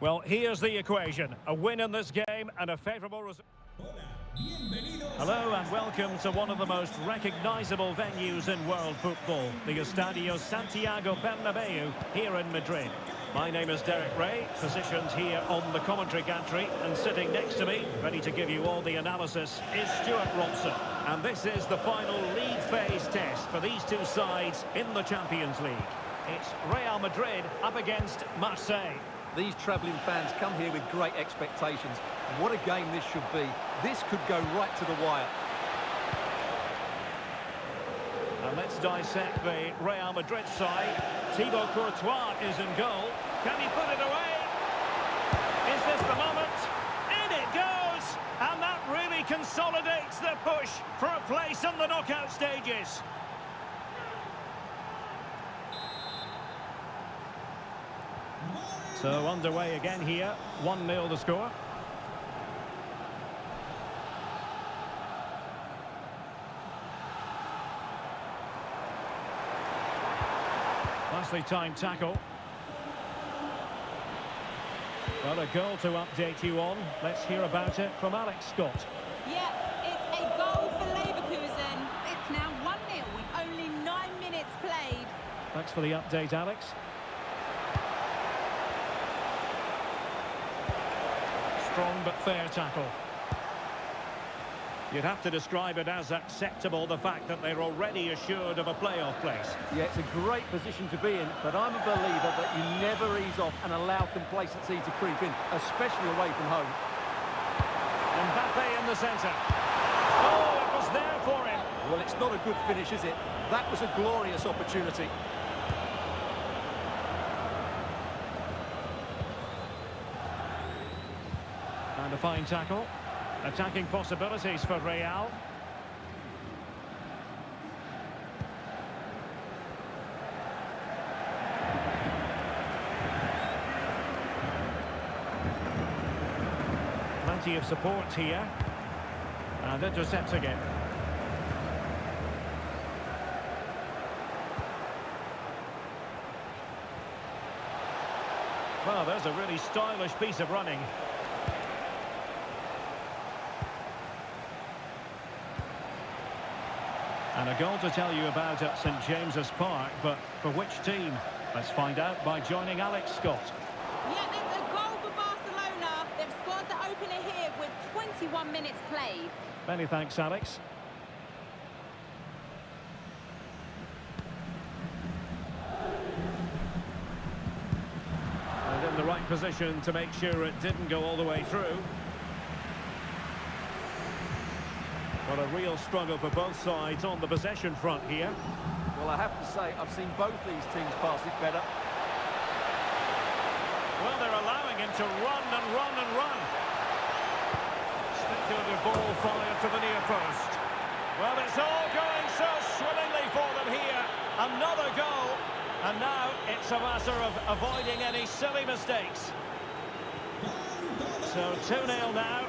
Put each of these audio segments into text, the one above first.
Well, here's the equation. A win in this game and a favourable result. Hello and welcome to one of the most recognisable venues in world football, the Estadio Santiago Bernabeu here in Madrid. My name is Derek Ray, positioned here on the commentary gantry, and sitting next to me, ready to give you all the analysis, is Stuart Robson. And this is the final league phase test for these two sides in the Champions League. It's Real Madrid up against Marseille. These travelling fans come here with great expectations. What a game this should be. This could go right to the wire. And let's dissect the Real Madrid side. Thibaut Courtois is in goal. Can he put it away? Is this the moment? In it goes! And that really consolidates the push for a place in the knockout stages. So underway again here, 1-0 the score. Nicely timed tackle. Well, a goal to update you on. Let's hear about it from Alex Scott. Yeah, it's a goal for Leverkusen. It's now 1-0 with only 9 minutes played. Thanks for the update, Alex. Strong but fair tackle. You'd have to describe it as acceptable, the fact that they're already assured of a playoff place. Yeah, it's a great position to be in, but I'm a believer that you never ease off and allow complacency to creep in, especially away from home. Mbappe in the centre. Oh, it was there for him. Well, it's not a good finish, is it? That was a glorious opportunity. And a fine tackle. Attacking possibilities for Real. Plenty of support here. And intercepting it. Well, there's a really stylish piece of running. And a goal to tell you about at St James's Park, but for which team? Let's find out by joining Alex Scott. Yeah, it's a goal for Barcelona. They've scored the opener here with 21 minutes played. Many thanks, Alex. And in the right position to make sure it didn't go all the way through. What a real struggle for both sides on the possession front here. Well, I have to say, I've seen both these teams pass it better. Well, they're allowing him to run and run and run. Speculative ball fired to the near post. Well, it's all going so swimmingly for them here. Another goal. And now it's a matter of avoiding any silly mistakes. So 2-0 now.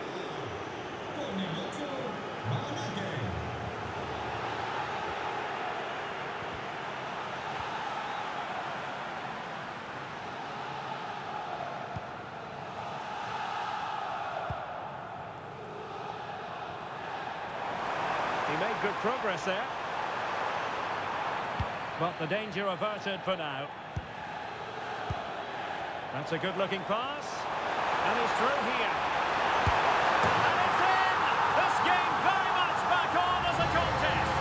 He made good progress there. But the danger averted for now. That's a good-looking pass. And he's through here. And it's in! This game very much back on as a contest.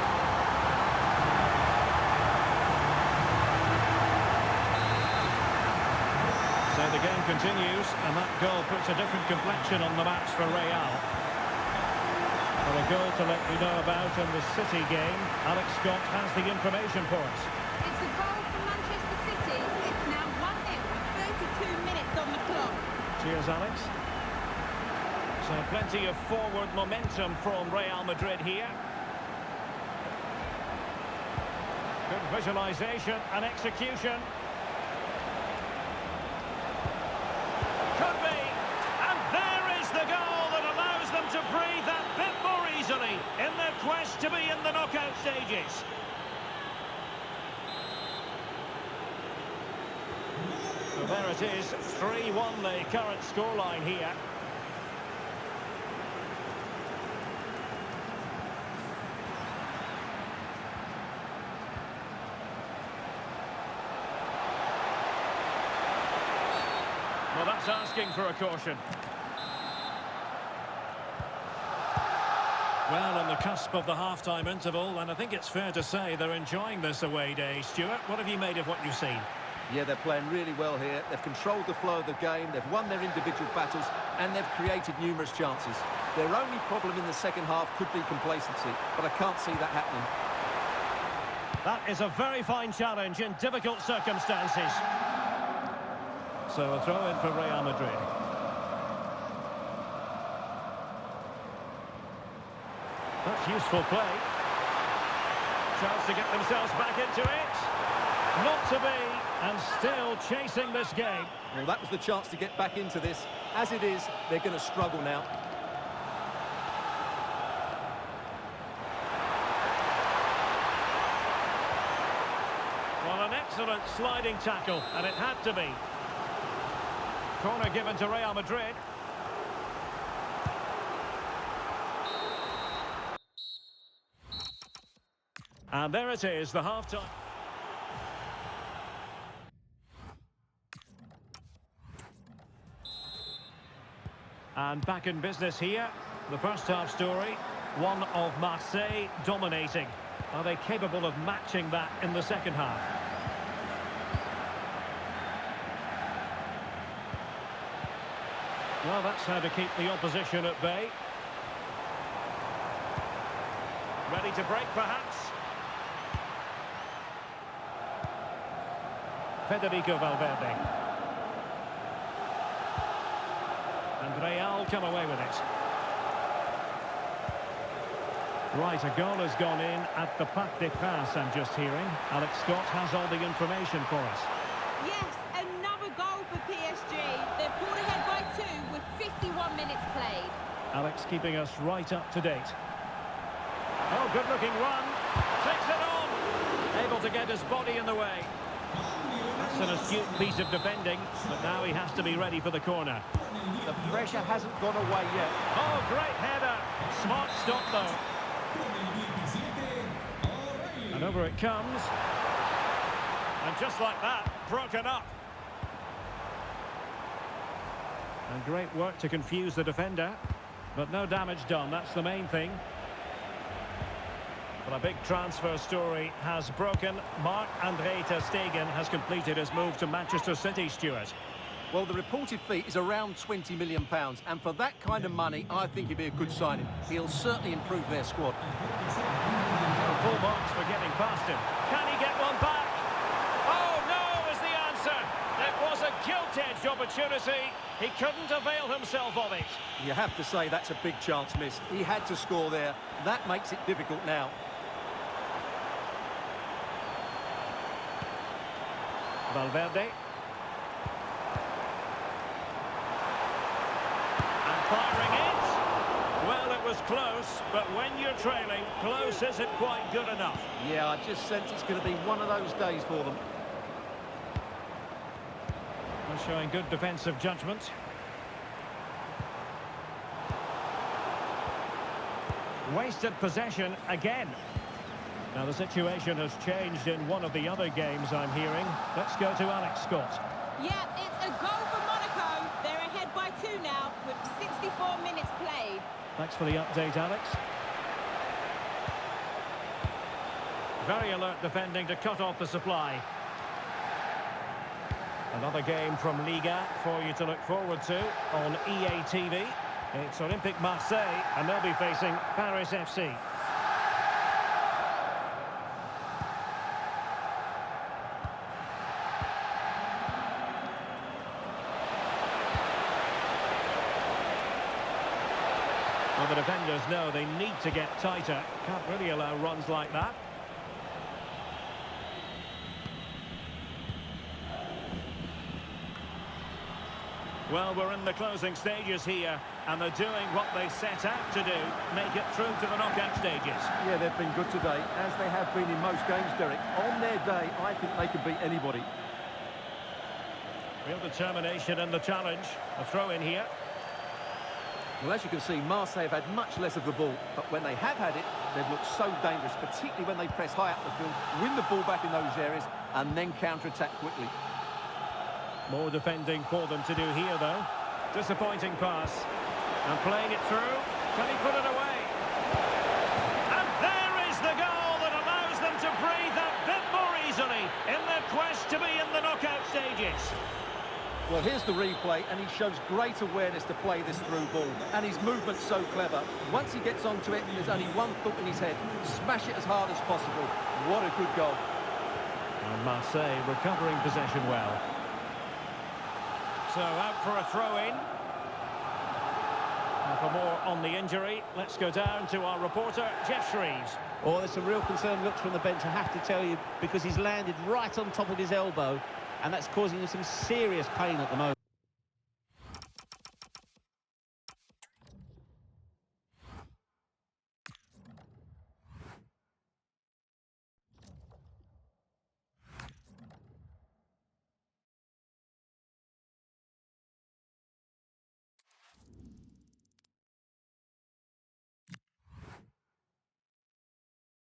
So the game continues, and that goal puts a different complexion on the match for Real. Well, a goal to let you know about in the City game. Alex Scott has the information for us. It's a goal for Manchester City. It's now 1-0 with 32 minutes on the clock. Cheers, Alex. So plenty of forward momentum from Real Madrid here. Good visualisation and execution. Could be. And there is the goal that allows them to breathe that bit more easily in their quest to be in the knockout stages. So there it is, 3-1 the current scoreline here. Well, that's asking for a caution. Well, on the cusp of the half-time interval, and I think it's fair to say they're enjoying this away day. Stuart, what have you made of what you've seen? Yeah, they're playing really well here. They've controlled the flow of the game, they've won their individual battles, and they've created numerous chances. Their only problem in the second half could be complacency, but I can't see that happening. That is a very fine challenge in difficult circumstances. So a throw in for Real Madrid. That's useful play. Chance to get themselves back into it. Not to be, and still chasing this game. Well, that was the chance to get back into this. As it is, they're going to struggle now. Well, an excellent sliding tackle, and it had to be. Corner given to Real Madrid. And there it is, the half-time. And back in business here. The first half story, one of Marseille dominating. Are they capable of matching that in the second half? Well, that's how to keep the opposition at bay. Ready to break, perhaps? Federico Valverde. And Real come away with it. Right, a goal has gone in at the Parc des Princes, I'm just hearing. Alex Scott has all the information for us. Yes, another goal for PSG. They're pulled ahead by 2 with 51 minutes played. Alex keeping us right up to date. Oh, good-looking run. Takes it on. Able to get his body in the way. That's an astute piece of defending, but now he has to be ready for the corner. The pressure hasn't gone away yet. Oh, great header. Smart stop, though. And over it comes. And just like that, broken up. And great work to confuse the defender. But no damage done, that's the main thing. But a big transfer story has broken. Marc-André ter Stegen has completed his move to Manchester City, Stuart. Well, the reported fee is around £20 million, and for that kind of money, I think he'd be a good signing. He'll certainly improve their squad. Full marks for getting past him. Can he get one back? Oh, no, is the answer. It was a gilt-edged opportunity. He couldn't avail himself of it. You have to say that's a big chance missed. He had to score there. That makes it difficult now. Valverde. And firing it. Well, it was close, but when you're trailing, close isn't quite good enough. Yeah, I just sense it's going to be one of those days for them. Well, showing good defensive judgment. Wasted possession again. Now the situation has changed in one of the other games, I'm hearing. Let's go to Alex Scott. Yeah, it's a goal for Monaco. They're ahead by 2 now with 64 minutes played. Thanks for the update, Alex. Very alert defending to cut off the supply. Another game from Liga for you to look forward to on EA TV. It's Olympique Marseille, and they'll be facing Paris FC. Well, the defenders know they need to get tighter. Can't really allow runs like that. Well, we're in the closing stages here, and they're doing what they set out to do, make it through to the knockout stages. Yeah, they've been good today, as they have been in most games, Derek. On their day, I think they could beat anybody. Real determination in the challenge. A throw in here. Well, as you can see, Marseille have had much less of the ball, but when they have had it, they've looked so dangerous, particularly when they press high up the field, win the ball back in those areas, and then counter-attack quickly. More defending for them to do here, though. Disappointing pass. And playing it through. Can he put it away? And there is the goal that allows them to breathe a bit more easily in their quest to be in the knockout stages. Well, here's the replay, and he shows great awareness to play this through ball. And his movement's so clever. Once he gets onto it, there's only one thought in his head. Smash it as hard as possible. What a good goal. And Marseille recovering possession well. So out for a throw-in. And for more on the injury, let's go down to our reporter, Jeff Shreves. Oh, there's some real concerned looks from the bench, I have to tell you, because he's landed right on top of his elbow, and that's causing him some serious pain at the moment.